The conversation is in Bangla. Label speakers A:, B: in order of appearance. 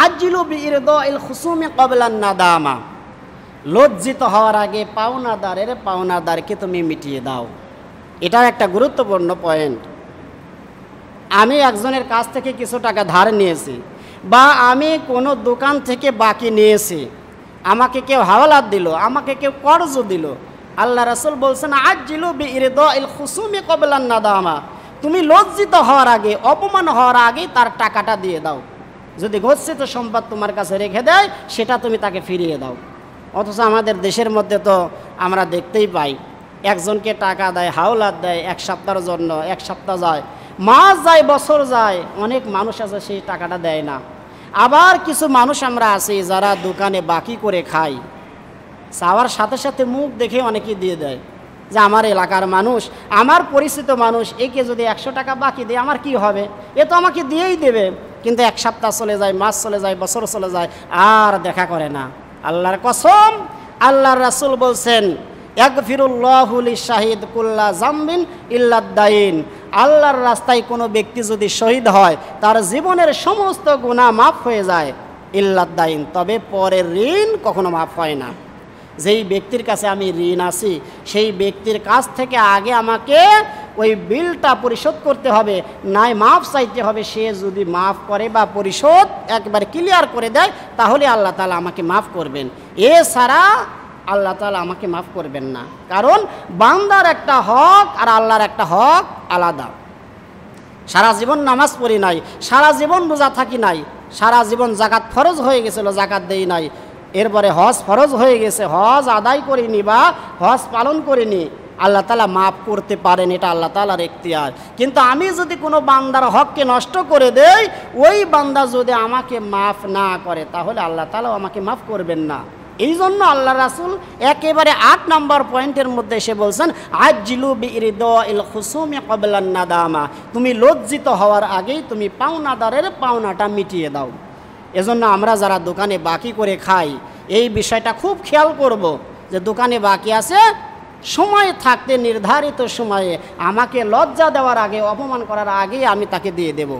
A: আজিলু বিইরদাইল খুসুমি ক্বাবলান নাদামা, লজ্জিত হওয়ার আগে পাওনাদারকে তুমি মিটিয়ে দাও। এটাও একটা গুরুত্বপূর্ণ পয়েন্ট। আমি একজনের কাছ থেকে কিছু টাকা ধার নিয়েছি, বা আমি কোনো দোকান থেকে বাকি নিয়েছি, আমাকে কেউ হাওলাত দিল, আমাকে কেউ কর্জ দিল, আল্লাহ রাসূল বলছেন আজিলু বিইরদাইল খুসুমি ক্বাবলান নাদামা, তুমি লজ্জিত হওয়ার আগে, অপমান হওয়ার আগে তার টাকাটা দিয়ে দাও। যদি গচ্ছিত সম্পদ তোমার কাছে রেখে দেয়, সেটা তুমি তাকে ফিরিয়ে দাও। অথচ আমাদের দেশের মধ্যে তো আমরা দেখতেই পাই, একজনকে টাকা দেয়, হাওলাত দেয়, এক সপ্তাহের জন্য, এক সপ্তাহ যায়, মাস যায়, বছর যায়, অনেক মানুষ আছে সেই টাকাটা দেয় না। আবার কিছু মানুষ আমরা আছি যারা দোকানে বাকি করে খাই, চাওয়ার সাথে সাথে মুখ দেখে অনেকেই দিয়ে দেয়, যে আমার এলাকার মানুষ, আমার পরিচিত মানুষ, একে যদি 100 টাকা বাকি দেয় আমার কি হবে, এ তো আমাকে দিয়েই দেবে। কিন্তু এক সপ্তাহ চলে যায়, মাস চলে যায়, বছর চলে যায়, আর দেখা করে না। আল্লাহর কসম, আল্লাহর রাসূল বলছেন ইয়াগফিরুল্লাহু লিশাহিদ কুল্লা জামবিন ইল্লাদ দাইন, আল্লাহর রাস্তায় কোনো ব্যক্তি যদি শহীদ হয় তার জীবনের সমস্ত গুনাহ মাফ হয়ে যায়, ইল্লাদ দাইন, তবে পরের ঋণ কখনো মাফ হয় না। যেই ব্যক্তির কাছে আমি ঋণ আছি, সেই ব্যক্তির কাছ থেকে আগে আমাকে ওই বিলটা পরিশোধ করতে হবে, নাই মাফ চাইতে হবে। সে যদি মাফ করে বা পরিশোধ একবার ক্লিয়ার করে দেয়, তাহলে আল্লাহ তাআলা আমাকে মাফ করবেন, এছাড়া আল্লাহ তাআলা আমাকে মাফ করবেন না। কারণ বান্দার একটা হক আর আল্লাহর একটা হক আলাদা। সারা জীবন নামাজ পড়ি নাই, সারা জীবন রোজা থাকি নাই, সারা জীবন জাকাত ফরজ হয়ে গেছিল, জাকাত দেই নাই, এরপরে হজ ফরজ হয়ে গেছে, হজ আদায় করিনি বা হজ পালন করিনি, আল্লাহ তাআলা মাফ করতে পারেন, এটা আল্লাহ তাআলার এখতিয়ার। কিন্তু আমি যদি কোনো বান্দার হককে নষ্ট করে দেই, ওই বান্দা যদি আমাকে মাফ না করে, তাহলে আল্লাহ তাআলাও আমাকে মাফ করবেন না। এই জন্য আল্লাহ রাসূল একেবারে 8 নম্বর পয়েন্টের মধ্যে এসে বলছেন আজিলু বিইরদাইল খুসুমি ক্বাবলান নাদামা, তুমি লজ্জিত হওয়ার আগেই তুমি পাওনাদারের পাওনাটা মিটিয়ে দাও। এজন্য আমরা যারা দোকানে বাকি করে খাই, এই বিষয়টা খুব খেয়াল করব, যে দোকানে বাকি আছে, সময় থাকতে নির্ধারিত সময়ে আমাকে লজ্জা দেওয়ার আগে, অপমান করার আগেই আমি তাকে দিয়ে দেব।